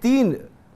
3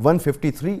153,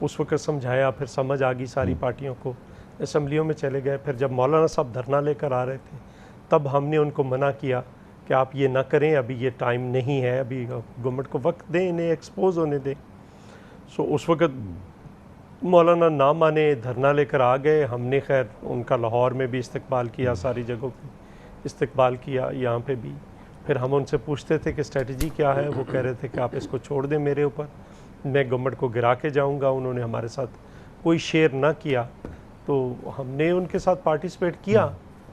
اس وقت سمجھایا, پھر سمجھ آ گئی ساری پارٹیوں کو, اسمبلیوں میں چلے گئے. پھر جب مولانا صاحب دھرنا لے کر آ رہے تھے تب ہم نے ان کو منع کیا کہ آپ یہ نہ کریں, ابھی یہ ٹائم نہیں ہے, ابھی گورنمنٹ کو وقت دیں, انہیں ایکسپوز ہونے دیں. سو اس وقت مولانا نہ مانے, دھرنا لے کر آ گئے. ہم نے خیر ان کا لاہور میں بھی استقبال کیا, ساری جگہوں پہ استقبال کیا, یہاں پہ بھی. پھر ہم ان سے پوچھتے تھے کہ اسٹریٹجی کیا ہے, وہ کہہ رہے تھے کہ آپ اس کو چھوڑ دیں میرے اوپر, میں گورنمنٹ کو گرا کے جاؤں گا. انہوں نے ہمارے ساتھ کوئی شیئر نہ کیا, تو ہم نے ان کے ساتھ پارٹیسپیٹ کیا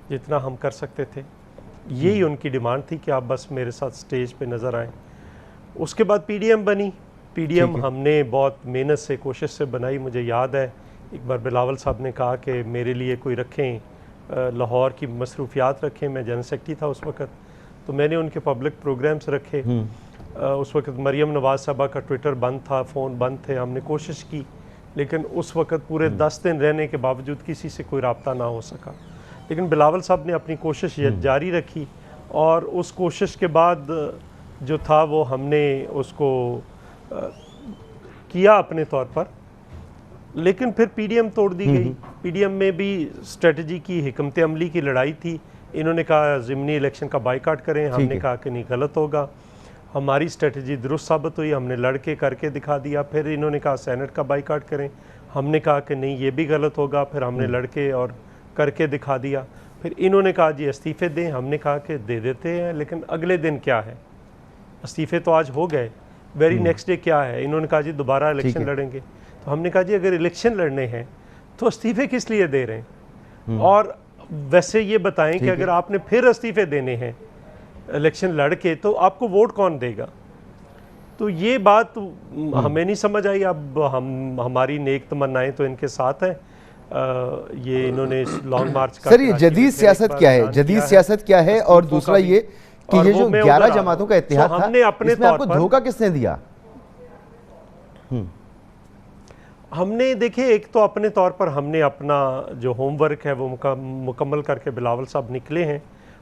جتنا ہم کر سکتے تھے. یہی ان کی ڈیمانڈ تھی کہ آپ بس میرے ساتھ سٹیج پہ نظر آئیں. اس کے بعد پی ڈی ایم بنی. پی ڈی ایم ہم نے بہت محنت سے, کوشش سے بنائی. مجھے یاد ہے ایک بار بلاول صاحب نے کہا کہ میرے لیے کوئی رکھیں, لاہور کی مصروفیات رکھیں. میں جنرل سیکرٹری تھا اس وقت, تو میں نے ان کے پبلک پروگرامز رکھے. اس وقت مریم نواز صاحبہ کا ٹویٹر بند تھا, فون بند تھے. ہم نے کوشش کی لیکن اس وقت پورے 10 دن رہنے کے باوجود کسی سے کوئی رابطہ نہ ہو سکا. لیکن بلاول صاحب نے اپنی کوشش جاری رکھی, اور اس کوشش کے بعد جو تھا وہ ہم نے اس کو کیا اپنے طور پر. لیکن پھر پی ڈی ایم توڑ دی گئی. پی ڈی ایم میں بھی اسٹریٹجی کی, حکمت عملی کی لڑائی تھی. انہوں نے کہا ضمنی الیکشن کا بائیکاٹ کریں, ہم نے کہا کہ نہیں, غلط ہوگا. ہماری اسٹریٹجی درست ثابت ہوئی, ہم نے لڑ کے کر کے دکھا دیا. پھر انہوں نے کہا سینٹ کا بائیکاٹ کریں, ہم نے کہا کہ نہیں یہ بھی غلط ہوگا. پھر ہم نے لڑ کے اور کر کے دکھا دیا. پھر انہوں نے کہا جی استعفے دیں, ہم نے کہا کہ دے دیتے ہیں. لیکن اگلے دن کیا ہے, استعفے تو آج ہو گئے, ویری نیکسٹ ڈے کیا ہے, انہوں نے کہا جی دوبارہ الیکشن لڑیں گے. تو ہم نے کہا جی اگر الیکشن لڑنے ہیں تو استعفے کس لیے دے رہے ہیں, اور ویسے یہ بتائیں کہ اگر آپ نے پھر استعفے دینے ہیں الیکشن لڑ کے تو آپ کو ووٹ کون دے گا. تو یہ بات ہمیں نہیں سمجھ آئی. اب ہماری نیک تمنائیں تو ان کے ساتھ ہیں. یہ انہوں نے لانگ مارچ کا, سر یہ جدید سیاست کیا ہے, جدید سیاست کیا ہے, اور دوسرا یہ کہ یہ جو 11 جماعتوں کا اتحاد تھا اس میں آپ کو دھوکہ کس نے دیا؟ ہم نے دیکھیں, ایک تو اپنے طور پر ہم نے اپنا جو ہوم ورک ہے وہ مکمل کر کے بلاول صاحب نکلے ہیں.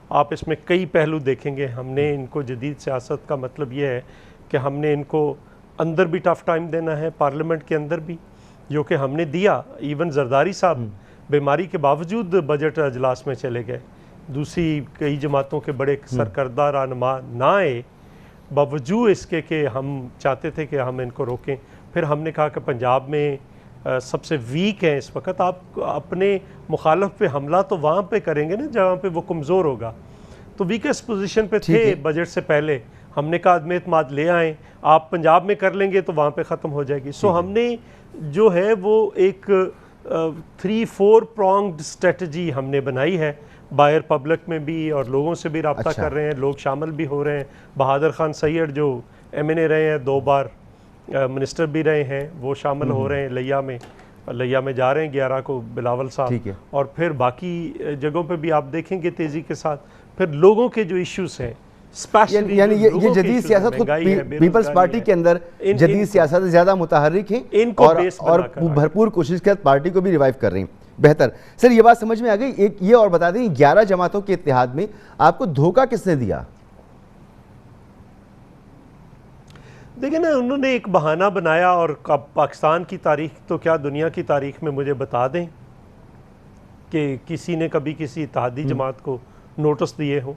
آپ اس میں کئی پہلو دیکھیں گے. ہم نے ان کو جدید سیاست کا مطلب یہ ہے کہ ہم نے ان کو اندر بھی ٹف ٹائم دینا ہے, پارلیمنٹ کے اندر بھی, جو کہ ہم نے دیا. ایون زرداری صاحب بیماری کے باوجود بجٹ اجلاس میں چلے گئے. دوسری کئی جماعتوں کے بڑے سرکردہ رہنما نہ آئے, باوجود اس کے کہ ہم چاہتے تھے کہ ہم ان کو روکیں. پھر ہم نے کہا کہ پنجاب میں سب سے ویک ہیں اس وقت, آپ اپنے مخالف پہ حملہ تو وہاں پہ کریں گے نا جہاں پہ وہ کمزور ہوگا. تو ویکسٹ پوزیشن پہ تھے بجٹ سے پہلے. ہم نے کہا عدم اعتماد لے آئیں, آپ پنجاب میں کر لیں گے تو وہاں پہ ختم ہو جائے گی. سو ہم نے جو ہے وہ ایک 3-4 پرونگڈ اسٹریٹجی ہم نے بنائی ہے. باہر پبلک میں بھی اور لوگوں سے بھی رابطہ کر رہے ہیں, لوگ شامل بھی ہو رہے ہیں. بہادر خان سید جو ایم این اے رہے ہیں, 2 بار منسٹر بھی رہے ہیں, وہ شامل ہو رہے ہیں. لیا میں جا رہے ہیں 11 کو بلاول صاحب, اور پھر باقی جگہوں پہ بھی آپ دیکھیں گے تیزی کے ساتھ. پھر لوگوں کے جو ایشوز ہیں, یعنی یہ جدید سیاست خود پیپلز پارٹی کے اندر جدید سیاست زیادہ متحرک ہیں اور بھرپور کوشش کے ساتھ پارٹی کو بھی ریوائیو کر رہی ہیں. بہتر. سر یہ بات سمجھ میں آ گئی. ایک یہ اور بتا دیں, 11 جماعتوں کے اتحاد میں آپ کو دھوکہ کس نے دیا؟ دیکھیں نا, انہوں نے ایک بہانہ بنایا, اور پاکستان کی تاریخ تو کیا دنیا کی تاریخ میں مجھے بتا دیں کہ کسی نے کبھی کسی اتحادی جماعت کو نوٹس دیے ہوں.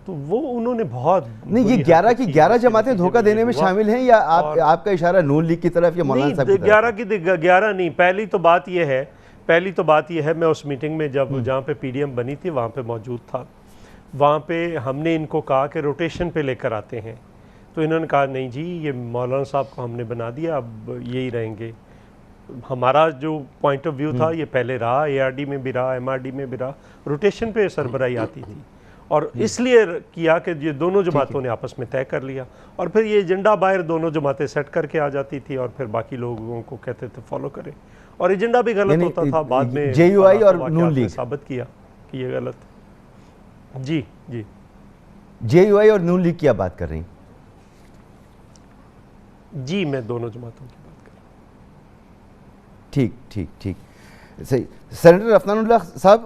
تو وہ انہوں نے بہت نہیں, یہ 11 کی 11 جماعتیں دھوکہ دینے میں شامل ہیں, یا آپ کا اشارہ نون لیگ کی طرف یا مولانا صاحب کی طرف؟ 11 کی 11 نہیں. پہلی تو بات یہ ہے میں اس میٹنگ میں جہاں پہ پی ڈی ایم بنی تھی وہاں پہ موجود تھا. وہاں پہ ہم نے ان کو کہا کہ روٹیشن پہ لے کر آتے ہیں. تو انہوں نے کہا نہیں جی, یہ مولانا صاحب کو ہم نے بنا دیا, اب یہی رہیں گے. ہمارا جو پوائنٹ آف ویو تھا یہ پہلے رہا, اے آر ڈی میں بھی رہا, ایم آر ڈی میں بھی رہا, روٹیشن پہ سربراہی آتی تھی. اور اس لیے کیا کہ یہ دونوں جماعتوں نے آپس میں طے کر لیا, اور پھر یہ ایجنڈا باہر دونوں جماعتیں سیٹ کر کے آ جاتی تھی, اور پھر باقی لوگوں کو کہتے تھے فالو کریں. اور ایجنڈا بھی غلط ہوتا تھا, بعد میں جے یو آئی اور نون لیگ ثابت کیا کہ یہ غلط. جی جے یو آئی اور نون لیگ کی آپ بات کر رہی ہیں؟ جی میں دونوں جماعتوں کی بات کر رہا ہوں. ٹھیک. صحیح. سینیٹر عفنان اللہ صاحب,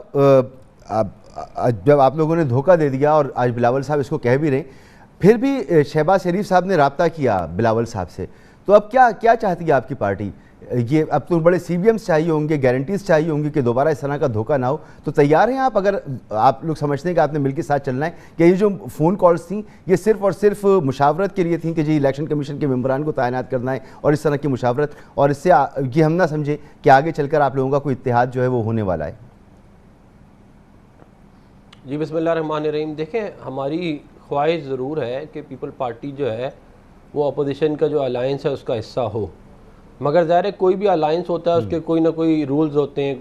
جب آپ لوگوں نے دھوکہ دے دیا, اور آج بلاول صاحب اس کو کہہ بھی رہے ہیں, پھر بھی شہباز شریف صاحب نے رابطہ کیا بلاول صاحب سے, تو اب کیا چاہتی ہے آپ کی پارٹی یہ اب تو بڑے سی بی ایمز چاہیے ہوں گے, گارنٹیز چاہیے ہوں گی کہ دوبارہ اس طرح کا دھوکہ نہ ہو, تو تیار ہیں آپ, اگر آپ لوگ سمجھتے ہیں کہ آپ نے مل کے ساتھ چلنا ہے, کہ یہ جو فون کالز تھیں یہ صرف اور صرف مشاورت کے لیے تھیں کہ جی الیکشن کمیشن کے ممبران کو تعینات کرنا ہے اور اس طرح کی مشاورت, اور اس سے یہ ہم نہ سمجھے کہ آگے چل کر آپ لوگوں کا کوئی اتحاد جو ہے وہ ہونے والا ہے؟ جی بسم اللہ الرحمن الرحیم. دیکھیں ہماری خواہش ضرور ہے کہ پیپل پارٹی جو ہے وہ اپوزیشن کا جو الائنس ہے اس کا حصہ ہو, مگر ظاہر ہے کوئی بھی الائنس ہوتا ہے اس کے کوئی نہ کوئی رولز ہوتے ہیں.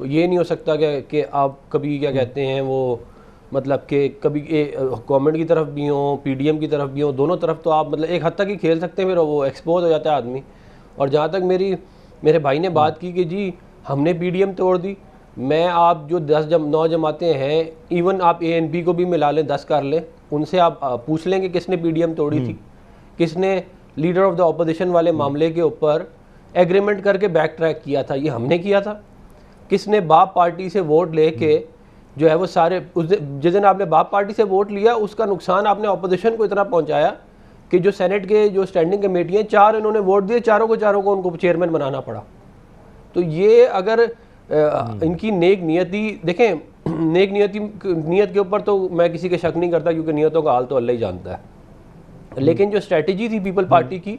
یہ نہیں ہو سکتا کہ آپ کبھی کیا کہتے ہیں وہ مطلب کہ کبھی گورنمنٹ کی طرف بھی ہوں, پی ڈی ایم کی طرف بھی ہوں, دونوں طرف تو آپ مطلب ایک حد تک ہی کھیل سکتے ہیں, پھر وہ ایکسپوز ہو جاتا ہے آدمی. اور جہاں تک میرے بھائی نے بات کی کہ جی ہم نے پی ڈی ایم توڑ دی, میں آپ جو 9 جماعتیں ہیں, ایون آپ اے این پی کو بھی ملا لیں 10 کر لیں, ان سے آپ پوچھ لیں کہ کس نے پی ڈی ایم توڑی تھی, کس نے لیڈر آف دا اپوزیشن والے معاملے کے اوپر ایگریمنٹ کر کے بیک ٹریک کیا تھا, یہ ہم نے کیا تھا. کس نے باپ پارٹی سے ووٹ لے کے جو ہے وہ سارے جس دن آپ نے باپ پارٹی سے ووٹ لیا اس کا نقصان آپ نے اپوزیشن کو اتنا پہنچایا کہ جو سینٹ کے جو اسٹینڈنگ کمیٹی ہیں 4 انہوں نے ووٹ دیے, چاروں کو ان کو چیئرمین بنانا پڑا. تو یہ اگر ان کی نیک نیتی دیکھیں, نیک نیت کے اوپر تو میں کسی کے شک نہیں کرتا کیونکہ نیتوں کا حال تو اللہ ہی جانتا ہے, لیکن جو اسٹریٹجی تھی پیپل پارٹی کی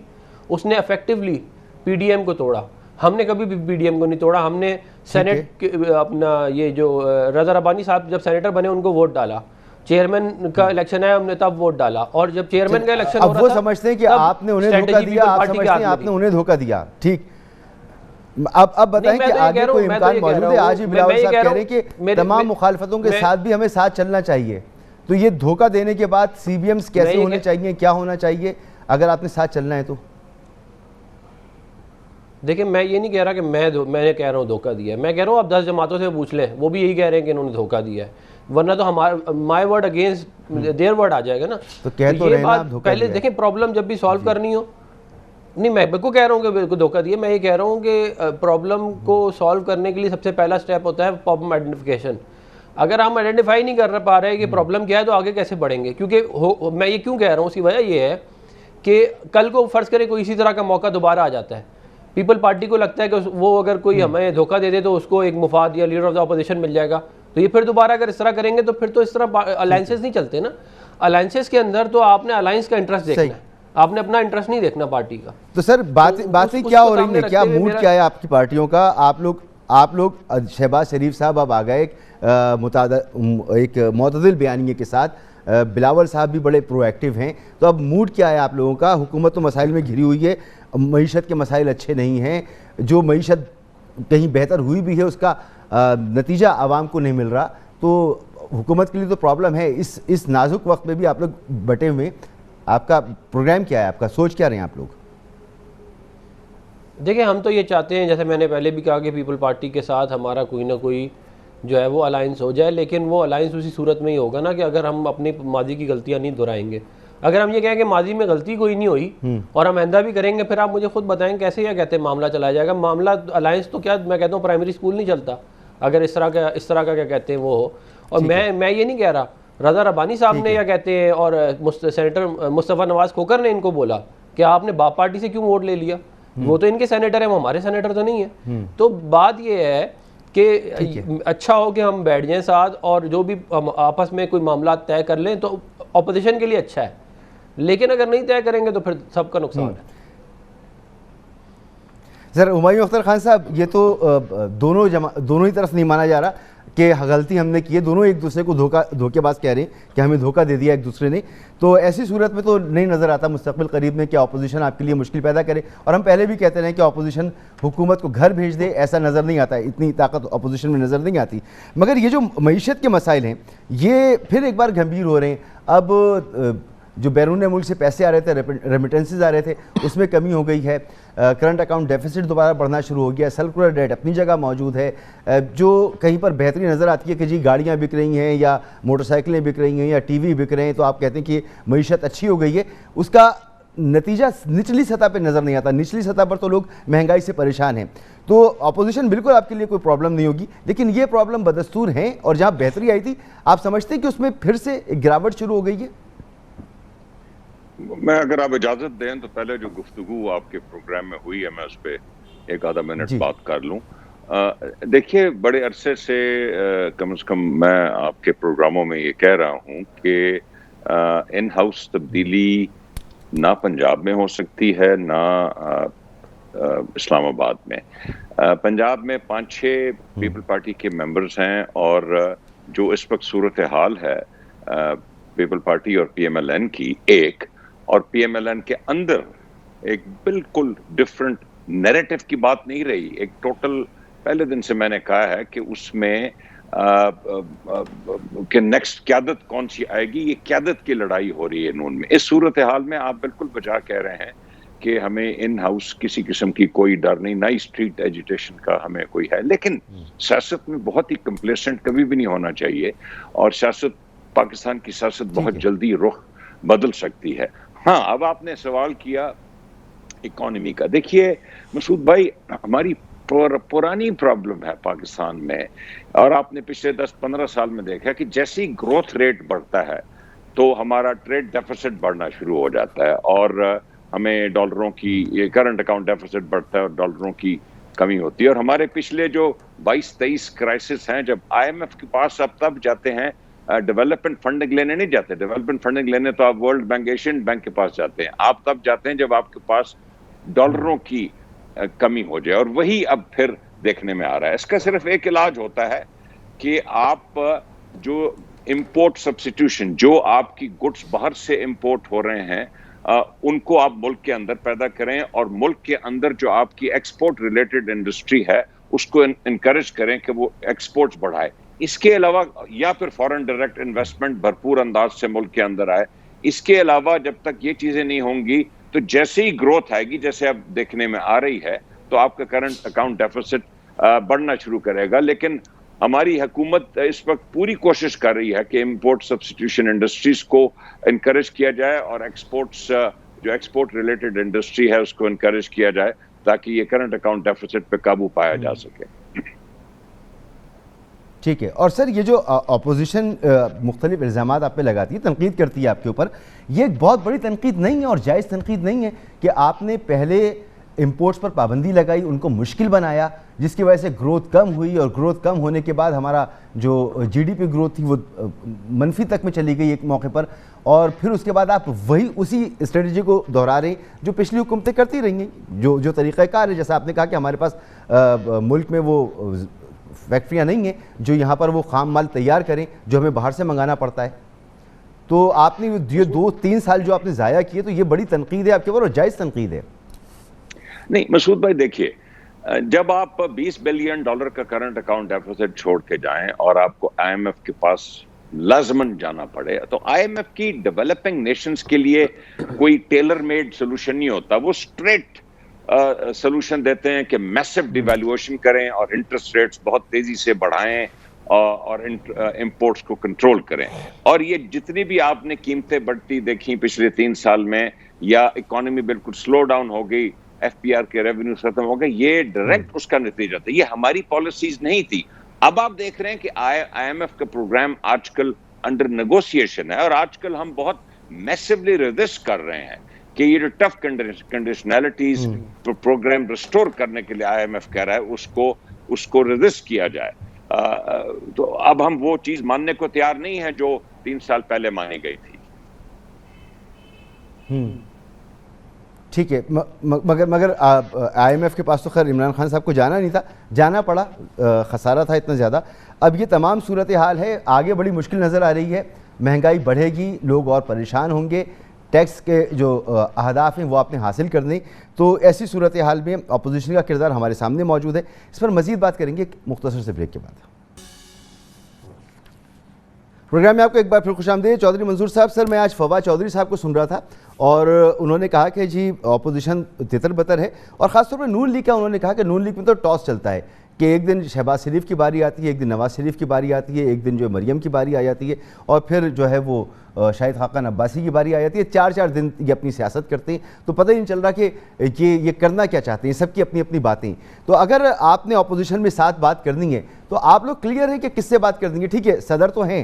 اس نے افیکٹولی پی ڈی ایم کو توڑا. ہم نے کبھی بھی پی ڈی ایم کو نہیں توڑا, ہم نے سینٹ اپنا یہ جو رضا ربانی صاحب جب سینیٹر بنے ان کو ووٹ ڈالا, چیئرمین کا الیکشن ہے ہم نے تب ووٹ ڈالا, اور جب چیئرمین کا الیکشن ہو رہا تھا اب وہ سمجھتے ہیں کہ آپ نے انہیں دھوکہ دیا, آپ سمجھتے ہیں آپ نے انہیں دھوکہ دیا, ٹھیک. اب بتائیں کہ آگے کوئی امکان موجود ہے؟ آج ہی بلاول صاحب کہہ رہے ہیں کہ تمام مخالفتوں کے ساتھ بھی ہمیں ساتھ چلنا چاہیے, تو یہ دھوکہ دینے کے بعد سی بی ایمز کیسے ہونے چاہیے, کیا ہونا چاہیے اگر آپ نے ساتھ چلنا ہے تو؟ دیکھیں میں یہ نہیں کہہ رہا کہ میں کہہ رہا ہوں دھوکہ دیا ہے, میں کہہ رہا ہوں آپ 10 جماعتوں سے پوچھ لیں, وہ بھی یہی کہہ رہے ہیں کہ انہوں نے دھوکہ دیا ہے, ورنہ تو ہمارا my word against their word آ جائے گا نا. تو کہہ تو رہے ہیں آپ دھوکہ پہلے دیکھیں پرابلم جب بھی سالو کرنی ہو, نہیں میں بالکل کہہ رہا ہوں کہ بالکل دھوکہ دیا, میں یہ کہہ رہا ہوں کہ پرابلم کو سالو کرنے کے لیے سب سے پہلا سٹیپ ہوتا ہے پرابلم آئیڈینٹیفیکیشن. اگر ہم آئیڈینٹیفائی نہیں کر پا رہے کہ پرابلم کیا ہے تو آگے کیسے بڑھیں گے؟ کیونکہ میں یہ کیوں کہہ رہا ہوں, اس کی وجہ یہ ہے کہ کل کو فرض کرے کوئی اسی طرح کا موقع دوبارہ آ جاتا ہے, پیپل پارٹی کو لگتا ہے کہ وہ اگر کوئی ہمیں دھوکہ دے دے تو اس کو ایک مفاد یا لیڈر آف دا اپوزیشن مل جائے گا, تو یہ پھر دوبارہ اگر اس طرح کریں گے تو پھر تو اس طرح الائنسز نہیں چلتے نا. الائنسز کے اندر تو آپ نے الائنس کا انٹرسٹ دیکھنا ہے, آپ نے اپنا انٹرسٹ نہیں دیکھنا پارٹی کا. تو سر باتیں کیا ہو رہی ہیں, کیا موڈ کیا ہے آپ کی پارٹیوں کا؟ آپ لوگ شہباز شریف صاحب اب آ گئے ایک معتدل بیانیے کے ساتھ, بلاول صاحب بھی بڑے پرو ایکٹیو ہیں, تو اب موڈ کیا ہے آپ لوگوں کا؟ حکومت تو مسائل میں گھری ہوئی ہے, معیشت کے مسائل اچھے نہیں ہیں, جو معیشت کہیں بہتر ہوئی بھی ہے اس کا نتیجہ عوام کو نہیں مل رہا, تو حکومت کے لیے تو پرابلم ہے. اس نازک وقت میں بھی آپ لوگ بٹے ہوئے, آپ کا پروگرام کیا ہے, آپ کا سوچ کیا رہے ہیں آپ لوگ؟ دیکھیں ہم تو یہ چاہتے ہیں, جیسے میں نے پہلے بھی کہا کہ پیپل پارٹی کے ساتھ ہمارا کوئی نہ کوئی جو ہے وہ الائنس ہو جائے, لیکن وہ الائنس اسی صورت میں ہی ہوگا نا کہ اگر ہم اپنی ماضی کی غلطیاں نہیں دہرائیں گے. اگر ہم یہ کہیں کہ ماضی میں غلطی کوئی نہیں ہوئی اور ہم آئندہ بھی کریں گے, پھر آپ مجھے خود بتائیں کیسے کیا کہتے ہیں معاملہ چلایا جائے گا؟ معاملہ الائنس تو کیا میں کہتا ہوں پرائمری اسکول نہیں چلتا اگر اس طرح کا کیا کہتے ہیں وہ ہو. اور میں یہ نہیں کہہ رہا, رضا ربانی صاحب نے یا کہتے ہیں اور سینیٹر مصطفیٰ نواز کھوکر نے ان کو بولا کہ آپ نے باپ پارٹی سے کیوں ووٹ لے لیا, وہ تو ان کے سینیٹر ہیں, وہ ہمارے سینیٹر تو نہیں ہیں. تو بات یہ ہے کہ اچھا ہو کہ ہم بیٹھ جائیں ساتھ اور جو بھی آپس میں کوئی معاملات طے کر لیں تو اپوزیشن کے لیے اچھا ہے, لیکن اگر نہیں طے کریں گے تو پھر سب کا نقصان ہے. سر ہمایوں اختر خان صاحب, یہ تو دونوں ہی طرف نہیں مانا جا رہا کہ غلطی ہم نے کی ہے, دونوں ایک دوسرے کو دھوکے باز کہہ رہے ہیں کہ ہمیں دھوکہ دے دیا ایک دوسرے نے, تو ایسی صورت میں تو نہیں نظر آتا مستقبل قریب میں کہ اپوزیشن آپ کے لیے مشکل پیدا کرے. اور ہم پہلے بھی کہتے رہے کہ اپوزیشن حکومت کو گھر بھیج دے, ایسا نظر نہیں آتا, اتنی طاقت اپوزیشن میں نظر نہیں آتی. مگر یہ جو معیشت کے مسائل ہیں یہ پھر ایک بار گھمبیر ہو رہے ہیں. اب جو بیرون ملک سے پیسے آ رہے تھے, ریمیٹنسز آ رہے تھے, اس میں کمی ہو گئی ہے, کرنٹ اکاؤنٹ ڈیفیسٹ دوبارہ بڑھنا شروع ہو گیا, سرکولر ڈیٹ اپنی جگہ موجود ہے, جو کہیں پر بہتری نظر آتی ہے کہ جی گاڑیاں بک رہی ہیں یا موٹر سائیکلیں بک رہی ہیں یا ٹی وی بک رہے ہیں, تو آپ کہتے ہیں کہ معیشت اچھی ہو گئی ہے. اس کا نتیجہ نچلی سطح پہ نظر نہیں آتا, نچلی سطح پر تو لوگ مہنگائی سے پریشان ہیں. تو اپوزیشن بالکل آپ کے لیے کوئی پرابلم نہیں ہوگی, لیکن یہ پرابلم بدستور ہیں, اور جہاں بہتری آئی تھی آپ سمجھتے ہیں کہ اس میں پھر سے ایک گراوٹ شروع ہو گئی ہے؟ میں اگر آپ اجازت دیں تو پہلے جو گفتگو آپ کے پروگرام میں ہوئی ہے میں اس پہ ایک آدھا منٹ بات کر لوں. دیکھیے بڑے عرصے سے کم از کم میں آپ کے پروگراموں میں یہ کہہ رہا ہوں کہ ان ہاؤس تبدیلی نہ پنجاب میں ہو سکتی ہے نہ اسلام آباد میں. پنجاب میں 5-6 پیپل پارٹی کے ممبرز ہیں اور جو اس وقت صورتحال ہے پیپل پارٹی اور پی ایم ایل این کی ایک، اور پی ایم ایل این کے اندر ایک بالکل ڈفرنٹ نیریٹو کی بات نہیں رہی. ایک ٹوٹل پہلے دن سے میں نے کہا ہے کہ اس میں کہ نیکسٹ قیادت کون سی آئے گی، یہ قیادت کی لڑائی ہو رہی ہے نون میں. اس صورتحال میں آپ بالکل بجا کہہ رہے ہیں کہ ہمیں ان ہاؤس کسی قسم کی کوئی ڈر نہیں، نہ اسٹریٹ ایجیٹیشن کا ہمیں کوئی ہے. لیکن سیاست میں بہت ہی کمپلیسنٹ کبھی بھی نہیں ہونا چاہیے، اور سیاست پاکستان کی سیاست بہت جلدی رخ بدل سکتی ہے. ہاں اب آپ نے سوال کیا اکانومی کا. دیکھیے مسعود بھائی، ہماری پرانی پرابلم ہے پاکستان میں، اور آپ نے پچھلے 10-15 سال میں دیکھا کہ جیسے ہی گروتھ ریٹ بڑھتا ہے تو ہمارا ٹریڈ ڈیفیسٹ بڑھنا شروع ہو جاتا ہے، اور ہمیں ڈالروں کی یہ کرنٹ اکاؤنٹ ڈیفیسٹ بڑھتا ہے اور ڈالروں کی کمی ہوتی ہے. اور ہمارے پچھلے جو 22-23 کرائسس ہیں، جب آئی ایم ایف کے پاس آپ تب جاتے ہیں، ڈیولپمنٹ فنڈنگ لینے نہیں جاتے. ڈیولپمنٹ فنڈنگ لینے تو آپ ورلڈ بینک، ایشین بینک کے پاس جاتے ہیں. آپ تب جاتے ہیں جب آپ کے پاس ڈالروں کی کمی ہو جائے، اور وہی اب پھر دیکھنے میں آ رہا ہے. اس کا صرف ایک علاج ہوتا ہے کہ آپ جو امپورٹ سبسٹیوشن، جو آپ کی گڈس باہر سے امپورٹ ہو رہے ہیں، ان کو آپ ملک کے اندر پیدا کریں، اور ملک کے اندر جو آپ کی ایکسپورٹ ریلیٹڈ انڈسٹری ہے اس کو انکریج کریں کہ وہ ایکسپورٹس بڑھائے. اس کے علاوہ یا پھر فارن ڈائریکٹ انویسٹمنٹ بھرپور انداز سے ملک کے اندر آئے. اس کے علاوہ جب تک یہ چیزیں نہیں ہوں گی تو جیسے ہی گروتھ آئے گی، جیسے اب دیکھنے میں آ رہی ہے، تو آپ کا کرنٹ اکاؤنٹ ڈیفیسٹ بڑھنا شروع کرے گا. لیکن ہماری حکومت اس وقت پوری کوشش کر رہی ہے کہ امپورٹ سبسٹیوشن انڈسٹریز کو انکریج کیا جائے، اور ایکسپورٹس جو ایکسپورٹ ریلیٹڈ انڈسٹری ہے اس کو انکریج کیا جائے، تاکہ یہ کرنٹ اکاؤنٹ ڈیفیسٹ پہ قابو پایا جا سکے. ٹھیک ہے. اور سر، یہ جو اپوزیشن مختلف الزامات آپ پہ لگاتی ہے، تنقید کرتی ہے آپ کے اوپر، یہ ایک بہت بڑی تنقید نہیں ہے اور جائز تنقید نہیں ہے کہ آپ نے پہلے امپورٹس پر پابندی لگائی، ان کو مشکل بنایا، جس کی وجہ سے گروتھ کم ہوئی، اور گروتھ کم ہونے کے بعد ہمارا جو جی ڈی پی گروتھ تھی وہ منفی تک میں چلی گئی ایک موقع پر، اور پھر اس کے بعد آپ وہی اسی اسٹریٹجی کو دہرا رہے ہیں جو پچھلی حکومتیں کرتی رہی ہیں، جو طریقہ کار ہے. جیسا آپ نے کہا کہ ہمارے پاس ملک میں وہ فیکٹریاں نہیں ہیں جو یہاں پر وہ خام مال تیار کریں، جو ہمیں باہر سے منگانا پڑتا ہے. تو آپ نے یہ 2-3 سال جو آپ نے ضائع کیے، تو یہ بڑی تنقید ہے آپ کے اوپر، اور جائز تنقید ہے. نہیں مسعود بھائی، دیکھیے جب آپ $20 بلین کا کرنٹ اکاؤنٹ ڈیفیسٹ چھوڑ کے جائیں اور آپ کو آئی ایم ایف کے پاس لازماً جانا پڑے، تو آئی ایم ایف کی ڈیولپنگ نیشنز کے لیے کوئی ٹیلر میڈ سولوشن نہیں ہوتا. وہ اسٹریٹ سولوشن دیتے ہیں کہ میسو ڈیویلویشن کریں اور انٹرسٹ ریٹس بہت تیزی سے بڑھائیں اور امپورٹس کو کنٹرول کریں. اور یہ جتنی بھی آپ نے قیمتیں بڑھتی دیکھیں پچھلے 3 سال میں، یا اکانومی بالکل سلو ڈاؤن ہو گئی، ایف پی آر کے ریونیو ختم ہو گئے، یہ ڈائریکٹ اس کا نتیجہ تھا. یہ ہماری پالیسیز نہیں تھی. اب آپ دیکھ رہے ہیں کہ آئی ایم ایف کا پروگرام آج کل انڈر نیگوسیشن ہے، اور آج کل ہم بہت میسولی ریزسٹ کر رہے ہیں کہ یہ جو ٹف کنڈیشنلٹیز پروگرام ریسٹور کرنے کے لیے آئی ایم ایف کہہ رہا ہے اس کو ریزسٹ کیا جائے. تو اب ہم وہ چیز ماننے کو تیار نہیں ہے جو 3 سال پہلے مانی گئی تھی. ٹھیک ہے. مگر آئی ایم ایف کے پاس تو خیر عمران خان صاحب کو جانا نہیں تھا، جانا پڑا، خسارہ تھا اتنا زیادہ. اب یہ تمام صورتحال ہے، آگے بڑی مشکل نظر آ رہی ہے، مہنگائی بڑھے گی، لوگ اور پریشان ہوں گے، ٹیکس کے جو اہداف ہیں وہ آپ نے حاصل کرنے. تو ایسی صورتحال میں اپوزیشن کا کردار ہمارے سامنے موجود ہے. اس پر مزید بات کریں گے ایک مختصر سے بریک کے بعد. پروگرام میں آپ کو ایک بار پھر خوش آمدید. چودھری منظور صاحب، سر میں آج فواد چودھری صاحب کو سن رہا تھا اور انہوں نے کہا کہ جی اپوزیشن تتر بتر ہے، اور خاص طور پر نون لیگ کا انہوں نے کہا کہ نون لیگ میں تو ٹاس چلتا ہے کہ ایک دن شہباز شریف کی باری آتی ہے، ایک دن نواز شریف کی باری آتی ہے، ایک دن جو مریم کی باری آ جاتی ہے، اور پھر جو ہے وہ شاہد خاقان عباسی کی باری آ جاتی ہے. 4 دن یہ اپنی سیاست کرتے ہیں، تو پتہ ہی نہیں چل رہا کہ یہ کرنا کیا چاہتے ہیں. سب کی اپنی اپنی باتیں. تو اگر آپ نے اپوزیشن میں ساتھ بات کرنی ہے تو آپ لوگ کلیئر ہیں کہ کس سے بات کر دیں گے. ٹھیک ہے صدر تو ہیں،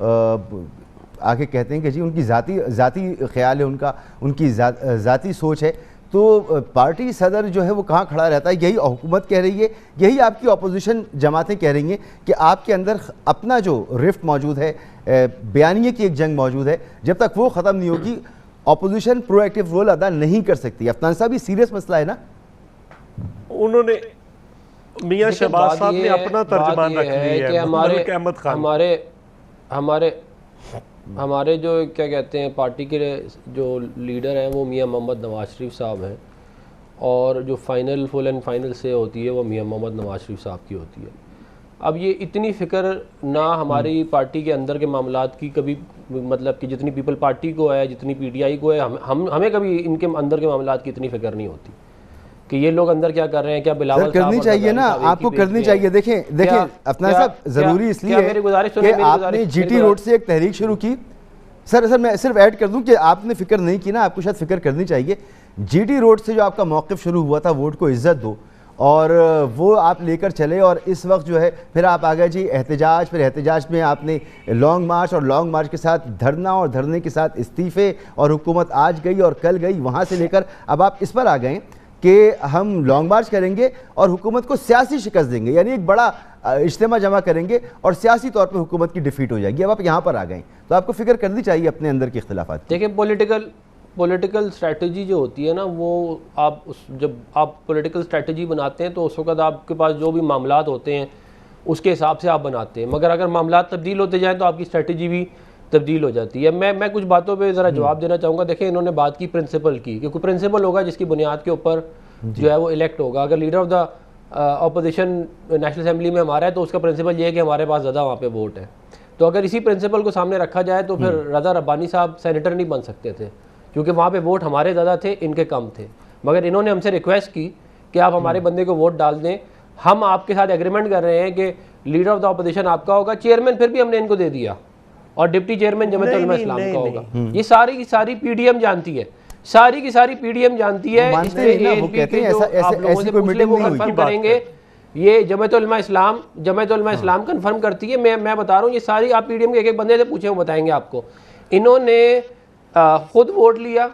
آگے کہتے ہیں کہ جی ان کی ذاتی خیال ہے، ان کی ذاتی سوچ ہے، تو پارٹی صدر جو ہے وہ کہاں کھڑا رہتا ہے؟ یہی حکومت کہہ رہی ہے، یہی آپ کی اپوزیشن جماعتیں کہہ رہی ہیں کہ آپ کے اندر اپنا جو رفت موجود ہے، بیانیے کی ایک جنگ موجود ہے، جب تک وہ ختم نہیں ہوگی اپوزیشن پرو ایکٹیو رول ادا نہیں کر سکتی۔ عفنان صاحب یہ سیریس مسئلہ ہے نا؟ انہوں نے میاں شہباز صاحب نے اپنا ترجمان رکھ لیا ہے، ملک احمد خان۔ ہمارے جو کیا کہتے ہیں پارٹی کے جو لیڈر ہیں وہ میاں محمد نواز شریف صاحب ہیں، اور جو فل اینڈ فائنل سے ہوتی ہے وہ میاں محمد نواز شریف صاحب کی ہوتی ہے۔ اب یہ اتنی فکر نہ ہماری پارٹی کے اندر کے معاملات کی کبھی، مطلب کہ جتنی پیپل پارٹی کو ہے، جتنی پی ٹی آئی کو ہے، ہمیں کبھی ان کے اندر کے معاملات کی اتنی فکر نہیں ہوتی کہ یہ لوگ اندر کیا کر رہے ہیں۔ کیا بلاول صاحب کرنی چاہیے نا، آپ کو کرنی چاہیے۔ دیکھیں عفنان صاحب، ضروری اس لیے ہے کہ آپ نے جی ٹی روڈ سے ایک تحریک شروع کی۔ سر میں صرف ایڈ کر دوں کہ آپ نے فکر نہیں کی نا، آپ کو شاید فکر کرنی چاہیے۔ جی ٹی روڈ سے جو آپ کا موقف شروع ہوا تھا، ووٹ کو عزت دو، اور وہ آپ لے کر چلے، اور اس وقت جو ہے پھر آپ آ گئے جی احتجاج، پھر احتجاج میں آپ نے لانگ مارچ، اور لانگ مارچ کے ساتھ دھرنا، اور دھرنے کے ساتھ استعفے، اور حکومت آج گئی اور کل گئی، وہاں سے لے کر اب آپ اس پر آ گئے کہ ہم لانگ مارچ کریں گے اور حکومت کو سیاسی شکست دیں گے، یعنی ایک بڑا اجتماع جمع کریں گے اور سیاسی طور پہ حکومت کی ڈیفیٹ ہو جائے گی۔ اب آپ یہاں پر آ گئے تو آپ کو فکر کرنی چاہیے اپنے اندر کے اختلافات کی۔ دیکھیں پولیٹیکل اسٹریٹجی جو ہوتی ہے نا، وہ جب آپ پولیٹیکل اسٹریٹجی بناتے ہیں تو اس وقت آپ کے پاس جو بھی معاملات ہوتے ہیں اس کے حساب سے آپ بناتے ہیں، مگر اگر معاملات تبدیل ہوتے جائیں تو آپ کی اسٹریٹجی بھی تبدیل ہو جاتی ہے۔ میں کچھ باتوں پہ ذرا جواب دینا چاہوں گا۔ دیکھیں انہوں نے بات کی پرنسپل کی، کہ کوئی پرنسپل ہوگا جس کی بنیاد کے اوپر جو ہے وہ الیکٹ ہوگا۔ اگر leader of the opposition national assembly میں ہمارا ہے تو اس کا پرنسپل یہ ہے کہ ہمارے پاس زیادہ وہاں پہ ووٹ ہے، تو اگر اسی پرنسپل کو سامنے رکھا جائے تو پھر رضا ربانی صاحب سینیٹر نہیں بن سکتے تھے، کیونکہ وہاں پہ ووٹ ہمارے زیادہ تھے، ان کے کم تھے، مگر انہوں نے ہم سے ریکویسٹ کی کہ آپ ہمارے بندے کو ووٹ ڈال دیں۔ ہم آپ کے ساتھ ایگریمنٹ کر رہے ہیں کہ لیڈر آف دا اپوزیشن آپ کا ہوگا، چیئرمین پھر بھی ہم نے ان کو دے دیا، اور ڈپٹی چیئرمین جمعیت علماء اسلام کا ہوگا۔ یہ ساری کی ساری پی ڈی ایم جانتی ہے، ساری کی ساری پی ڈی ایم جانتی ہے۔ اس میں آپ لوگوں سے پوچھ لیں، وہ کنفرم کریں گے، یہ جمعیت علماء اسلام کنفرم کرتی ہے۔ میں بتا رہا ہوں، یہ ساری آپ پی ڈی ایم کے ایک ایک بندے سے پوچھیں، وہ بتائیں گے آپ کو۔ انہوں نے خود ووٹ لیا،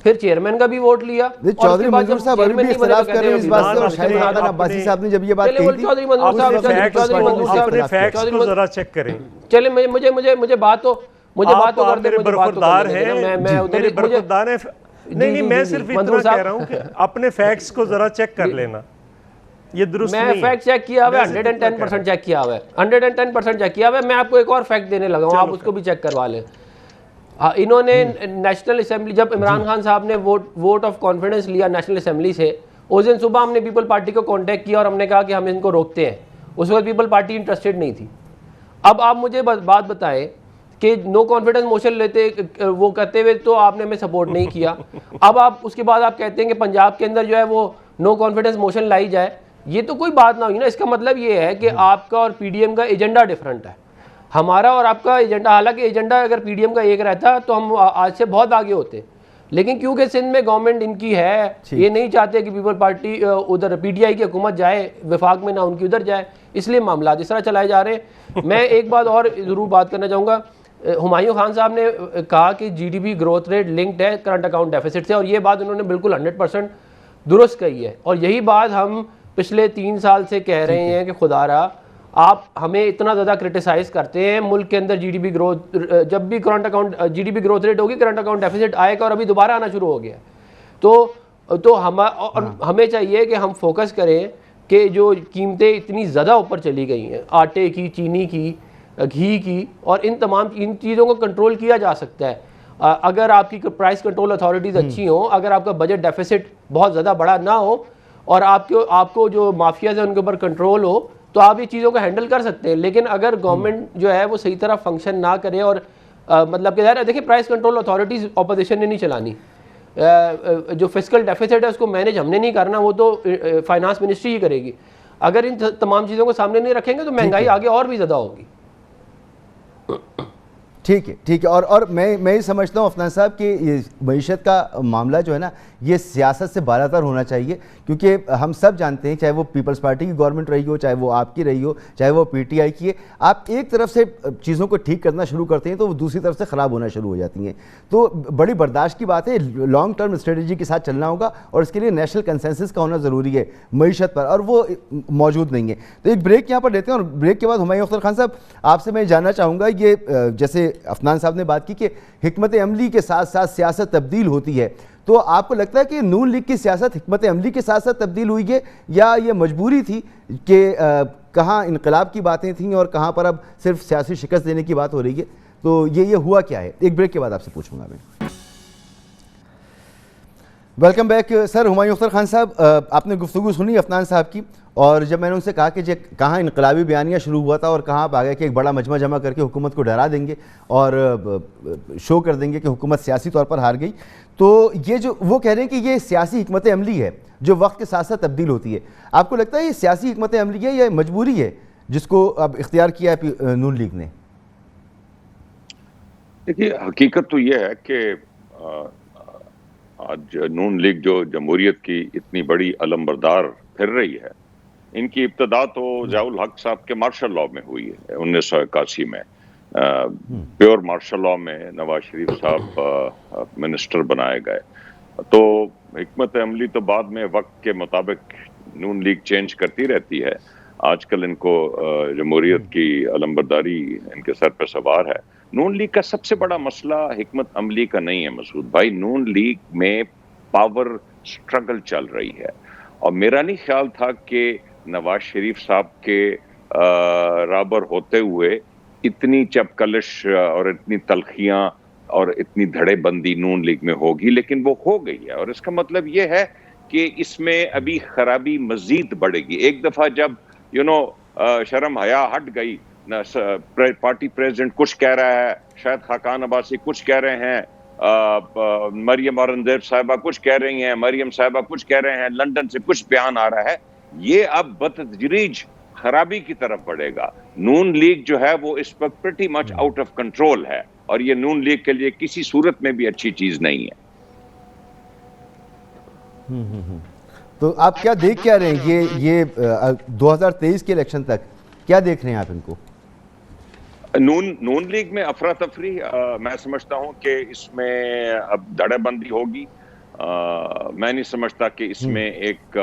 پھر چیئرمین کا بھی ووٹ لیا، چودھری منظور صاحب ابھی بھی اختلاف کر رہے ہیں اس بات سے، اور شاہد حسن عباسی صاحب نے جب یہ بات کہی تھی، چودھری منظور صاحب اپنے فیکٹس کو ذرا چیک کریں۔ چلے مجھے بات تو کرتے، میرے برخوردار ہیں، میرے برخوردار ہیں۔ نہیں، میں صرف اتنا کہہ رہا ہوں کہ اپنے فیکٹس کو ذرا چیک کر لینا، یہ درست نہیں ہے۔ میں فیکٹ چیک کیا ہوا ہے، 110% چیک کیا ہوا ہے، 110% چیک کیا ہوا ہے۔ میں آپ کو ایک اور فیکٹ دینے لگا ہوں، آپ اس کو بھی چیک کروا لیں۔ انہوں نے نیشنل اسمبلی، جب عمران خان صاحب نے ووٹ آف کانفیڈنس لیا نیشنل اسمبلی سے، اس دن صبح ہم نے پیپل پارٹی کو کانٹیکٹ کیا اور ہم نے کہا کہ ہم ان کو روکتے ہیں۔ اس وقت پیپل پارٹی انٹرسٹڈ نہیں تھی۔ اب آپ مجھے بات بتائیں کہ نو کانفیڈنس موشن لیتے وہ کرتے ہوئے تو آپ نے ہمیں سپورٹ نہیں کیا، اب آپ اس کے بعد آپ کہتے ہیں کہ پنجاب کے اندر جو ہے وہ نو کانفیڈنس موشن لائی جائے، یہ تو کوئی بات نہ ہوئی نا۔ اس کا مطلب یہ ہے کہ آپ کا اور پی ڈی ایم کا ایجنڈا ڈفرنٹ ہے، ہمارا اور آپ کا ایجنڈا، حالانکہ ایجنڈا اگر پی ڈی ایم کا ایک رہتا تو ہم آج سے بہت آگے ہوتے، لیکن کیونکہ سندھ میں گورنمنٹ ان کی ہے، یہ نہیں چاہتے کہ پیپل پارٹی ادھر پی ٹی آئی کی حکومت جائے وفاق میں، نہ ان کی ادھر جائے، اس لیے معاملات اس طرح چلائے جا رہے ہیں۔ میں ایک بات اور ضرور بات کرنا چاہوں گا، ہمایوں خان صاحب نے کہا کہ G D P growth rate linked ہے کرنٹ اکاؤنٹ ڈیفیسٹ سے، اور یہ بات انہوں نے بالکل 100% درست کہی ہے، اور یہی بات ہم پچھلے 3 سال سے کہہ رہے ہیں کہ خدا را آپ ہمیں اتنا زیادہ کرٹیسائز کرتے ہیں، ملک کے اندر جی ڈی پی گروتھ، جب بھی current account G D P growth rate ہوگی کرنٹ اکاؤنٹ ڈیفیسٹ آئے گا، اور ابھی دوبارہ آنا شروع ہو گیا۔ تو ہمیں چاہیے کہ ہم فوکس کریں کہ جو قیمتیں اتنی زیادہ اوپر چلی گئی ہیں، آٹے کی، چینی کی، گھی کی، اور ان چیزوں کو کنٹرول کیا جا سکتا ہے اگر آپ کی پرائس کنٹرول اتھارٹیز اچھی ہوں، اگر آپ کا بجٹ ڈیفیسٹ بہت زیادہ بڑا نہ ہو، اور آپ کو جو مافیاز ہیں ان کے اوپر کنٹرول ہو، تو آپ یہ چیزوں کو ہینڈل کر سکتے ہیں۔ لیکن اگر گورنمنٹ جو ہے وہ صحیح طرح فنکشن نہ کرے، اور مطلب کہ ظاہر ہے دیکھیں پرائس کنٹرول اتھارٹیز اپوزیشن نے نہیں چلانی، جو فسکل ڈیفیسٹ ہے اس کو مینیج ہم نے نہیں کرنا، وہ تو فائنانس منسٹری ہی کرے گی۔ اگر ان تمام چیزوں کو سامنے نہیں رکھیں گے تو مہنگائی آگے اور بھی زیادہ ہوگی۔ ٹھیک ہے، اور میں یہ سمجھتا ہوں عفنان صاحب کہ یہ معیشت کا معاملہ جو ہے نا، یہ سیاست سے بالاتر ہونا چاہیے، کیونکہ ہم سب جانتے ہیں چاہے وہ پیپلز پارٹی کی گورنمنٹ رہی ہو، چاہے وہ آپ کی رہی ہو، چاہے وہ پی ٹی آئی کی ہے، آپ ایک طرف سے چیزوں کو ٹھیک کرنا شروع کرتے ہیں تو وہ دوسری طرف سے خراب ہونا شروع ہو جاتی ہیں. تو بڑی برداشت کی بات ہے، لانگ ٹرم اسٹریٹجی کے ساتھ چلنا ہوگا اور اس کے لیے نیشنل کنسنسس کا ہونا ضروری ہے معیشت پر، اور وہ موجود نہیں ہے. تو ایک بریک یہاں پر لیتے ہیں اور بریک کے بعد ہمایوں اختر خان صاحب آپ سے میں جاننا چاہوں گا، یہ جیسے عفنان صاحب نے بات کی کہ حکمت عملی کے ساتھ ساتھ سیاست تبدیل ہوتی ہے، تو آپ کو لگتا ہے کہ نون لیگ کی سیاست حکمت عملی کے ساتھ ساتھ تبدیل ہوئی ہے یا یہ مجبوری تھی کہ کہاں انقلاب کی باتیں تھیں اور کہاں پر اب صرف سیاسی شکست دینے کی بات ہو رہی ہے؟ تو یہ ہوا کیا ہے؟ ایک بریک کے بعد آپ سے پوچھوں گا میں. ویلکم بیک سر. ہمایوں اختر خان صاحب، آپ نے گفتگو سنی عفنان صاحب کی، اور جب میں نے ان سے کہا کہ کہاں انقلابی بیانیہ شروع ہوا تھا اور کہاں آپ آگے کہ ایک بڑا مجمع جمع کر کے حکومت کو ڈرا دیں گے اور شو کر دیں گے کہ حکومت سیاسی طور پر ہار گئی، تو یہ جو وہ کہہ رہے ہیں کہ یہ سیاسی حکمت عملی ہے جو وقت کے ساتھ ساتھ تبدیل ہوتی ہے. آپ کو لگتا ہے یہ سیاسی حکمت عملی ہے یا مجبوری ہے جس کو اب اختیار کیا ہے نون لیگ نے؟ دیکھیے، حقیقت تو یہ ہے کہ آج نون لیگ جو جمہوریت کی اتنی بڑی علمبردار پھر رہی ہے، ان کی ابتدا تو ضیاء الحق صاحب کے مارشل لاء میں ہوئی ہے 1981 میں. پیور مارشل لاء میں نواز شریف صاحب منسٹر بنائے گئے. تو حکمت عملی تو بعد میں وقت کے مطابق نون لیگ چینج کرتی رہتی ہے. آج کل ان کو جمہوریت کی علمبرداری ان کے سر پہ سوار ہے. نون لیگ کا سب سے بڑا مسئلہ حکمت عملی کا نہیں ہے مسعود بھائی، نون لیگ میں پاور سٹرگل چل رہی ہے، اور میرا نہیں خیال تھا کہ نواز شریف صاحب کے رابر ہوتے ہوئے اتنی چپکلش اور اتنی تلخیاں اور اتنی دھڑے بندی نون لیگ میں ہوگی، لیکن وہ ہو گئی ہے. اور اس کا مطلب یہ ہے کہ اس میں ابھی خرابی مزید بڑھے گی. ایک دفعہ جب شرم حیا ہٹ گئی، پارٹی پریزیڈنٹ کچھ کہہ رہا ہے، شاید خاقان عباسی کچھ کہہ رہے ہیں، مریم اورنگزیب صاحبہ کچھ کہہ رہی ہیں، مریم صاحبہ کچھ کہہ رہے ہیں، لندن سے کچھ بیان آ رہا ہے، یہ اب بتدریج خرابی کی طرف بڑھے گا. نون لیگ جو ہے وہ اس وقت pretty much out of control ہے، اور یہ نون لیگ کے لیے کسی صورت میں بھی اچھی چیز نہیں ہے. تو آپ کیا دیکھ کیا رہے ہیں یہ 2023 کے الیکشن تک کیا دیکھ رہے ہیں آپ ان کو؟ نون لیگ میں افراتفری میں سمجھتا ہوں کہ اس میں اب دھڑے بندی ہوگی. میں نہیں سمجھتا کہ اس میں ایک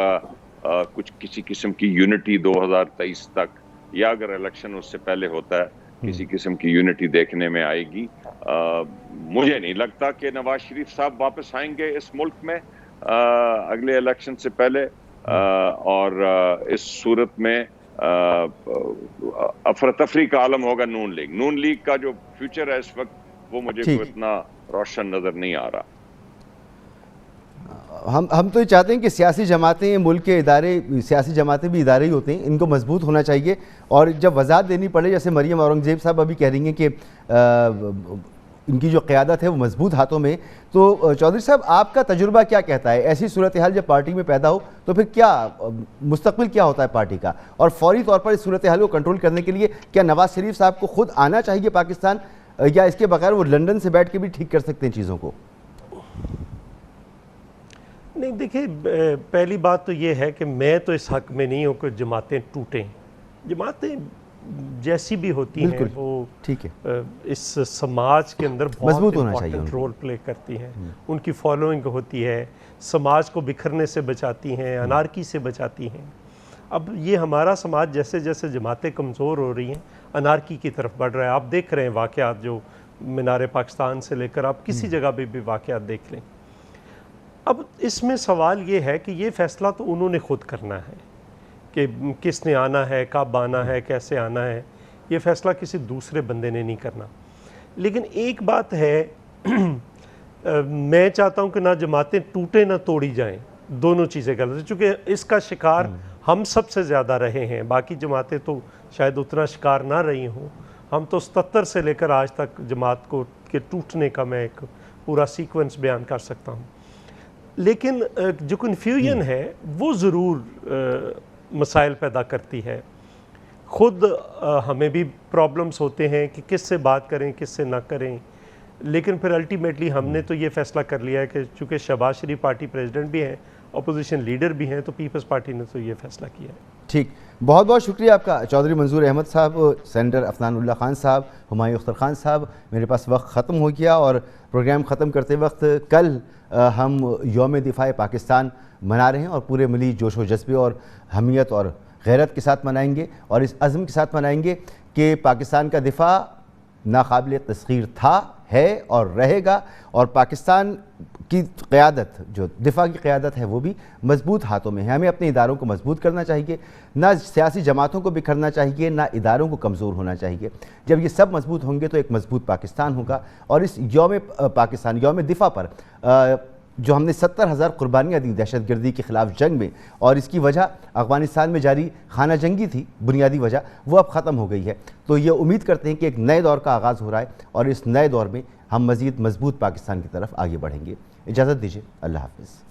کچھ کسی قسم کی یونٹی 2023 تک، یا اگر الیکشن اس سے پہلے ہوتا ہے کسی قسم کی یونٹی دیکھنے میں آئے گی. مجھے نہیں لگتا کہ نواز شریف صاحب واپس آئیں گے اس ملک میں اگلے الیکشن سے پہلے، اور اس صورت میں افراتفری کا عالم ہوگا نون لیگ. نون لیگ کا جو فیوچر ہے اس وقت وہ مجھے کوئی اتنا روشن نظر نہیں آ رہا. ہم تو یہ چاہتے ہیں کہ سیاسی جماعتیں، ملک کے ادارے، سیاسی جماعتیں بھی ادارے ہی ہوتے ہیں، ان کو مضبوط ہونا چاہیے، اور جب وضاحت دینی پڑے، جیسے مریم اورنگزیب صاحب ابھی کہہ رہی ہیں کہ ان کی جو قیادت ہے وہ مضبوط ہاتھوں میں. تو چودھری صاحب، آپ کا تجربہ کیا کہتا ہے ایسی صورتحال جب پارٹی میں پیدا ہو تو پھر کیا مستقبل کیا ہوتا ہے پارٹی کا، اور فوری طور پر اس صورتحال کو کنٹرول کرنے کے لیے کیا نواز شریف صاحب کو خود آنا چاہیے پاکستان، یا اس کے بغیر وہ لندن سے بیٹھ کے بھی ٹھیک کر سکتے ہیں چیزوں کو؟ نہیں، دیکھیں، پہلی بات تو یہ ہے کہ میں تو اس حق میں نہیں ہوں کہ جماعتیں ٹوٹیں. جماعتیں جیسی بھی ہوتی ہیں وہ ٹھیک ہے، اس سماج کے اندر مضبوط بہت ہونا چاہیے، امپورٹنٹ رول پلے کرتی ہیں. ان کی فالوئنگ ہوتی ہے، سماج کو بکھرنے سے بچاتی ہیں، انارکی سے بچاتی ہیں. اب یہ ہمارا سماج جیسے جیسے جماعتیں کمزور ہو رہی ہیں انارکی کی طرف بڑھ رہا ہے. آپ دیکھ رہے ہیں واقعات، جو مینار پاکستان سے لے کر آپ کسی جگہ پہ بھی واقعات دیکھ لیں. اب اس میں سوال یہ ہے کہ یہ فیصلہ تو انہوں نے خود کرنا ہے کہ کس نے آنا ہے، کب آنا ہے، کیسے آنا ہے. یہ فیصلہ کسی دوسرے بندے نے نہیں کرنا. لیکن ایک بات ہے، میں چاہتا ہوں کہ نہ جماعتیں ٹوٹیں نہ توڑی جائیں، دونوں چیزیں غلط ہیں، چونکہ اس کا شکار ہم سب سے زیادہ رہے ہیں. باقی جماعتیں تو شاید اتنا شکار نہ رہی ہوں. ہم تو 77 سے لے کر آج تک جماعت کو کے ٹوٹنے کا میں ایک پورا سیکوینس بیان کر سکتا ہوں. لیکن جو کنفیوژن ہے وہ ضرور مسائل پیدا کرتی ہے. خود ہمیں بھی پرابلمز ہوتے ہیں کہ کس سے بات کریں، کس سے نہ کریں. لیکن پھر الٹیمیٹلی ہم نے تو یہ فیصلہ کر لیا ہے کہ چونکہ شہباز شریف پارٹی پریزیڈنٹ بھی ہیں، اپوزیشن لیڈر بھی ہیں، تو پیپلز پارٹی نے تو یہ فیصلہ کیا ہے۔ ٹھیک، بہت بہت شکریہ آپ کا چودھری منظور احمد صاحب، سینیٹر افنان اللہ خان صاحب، ہمایوں اختر خان صاحب۔ میرے پاس وقت ختم ہو گیا، اور پروگرام ختم کرتے وقت کل ہم یوم دفاع پاکستان منا رہے ہیں، اور پورے ملی جوش و جذبے اور حمیت اور غیرت کے ساتھ منائیں گے، اور اس عزم کے ساتھ منائیں گے کہ پاکستان کا دفاع ناقابل تسخیر تھا، ہے اور رہے گا، اور پاکستان کی قیادت، جو دفاع کی قیادت ہے، وہ بھی مضبوط ہاتھوں میں ہے۔ ہمیں اپنے اداروں کو مضبوط کرنا چاہیے، نہ سیاسی جماعتوں کو بکھرنا چاہیے، نہ اداروں کو کمزور ہونا چاہیے۔ جب یہ سب مضبوط ہوں گے تو ایک مضبوط پاکستان ہوگا، اور اس یوم پاکستان، یوم دفاع پر جو ہم نے 70,000 قربانیاں دیں دہشت گردی کے خلاف جنگ میں، اور اس کی وجہ افغانستان میں جاری خانہ جنگی تھی، بنیادی وجہ وہ اب ختم ہو گئی ہے۔ تو یہ امید کرتے ہیں کہ ایک نئے دور کا آغاز ہو رہا ہے، اور اس نئے دور میں ہم مزید مضبوط پاکستان کی طرف آگے بڑھیں گے۔ اجازت دیجیے، اللہ حافظ۔